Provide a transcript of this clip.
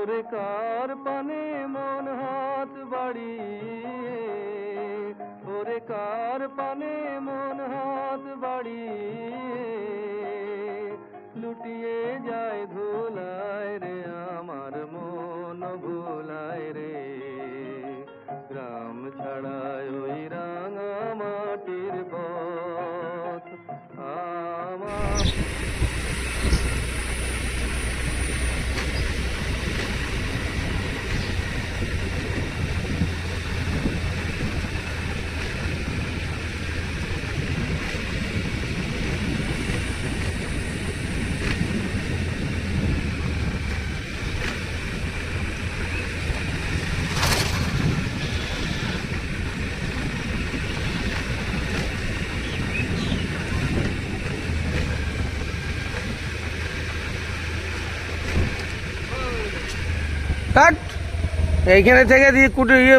ওরে কার পানে মন হাত বাড়িয়ে, ওরে কার পানে মন হাত বাড়িয়ে লুটিয়ে যায় ধুলায় রে, আমার মন ভুলায় রে। গ্রাম ছাড়ায় ওই রাঙা মাটির পথ আমার। কাট এইখানে থেকে দিয়ে কুটে ইয়ে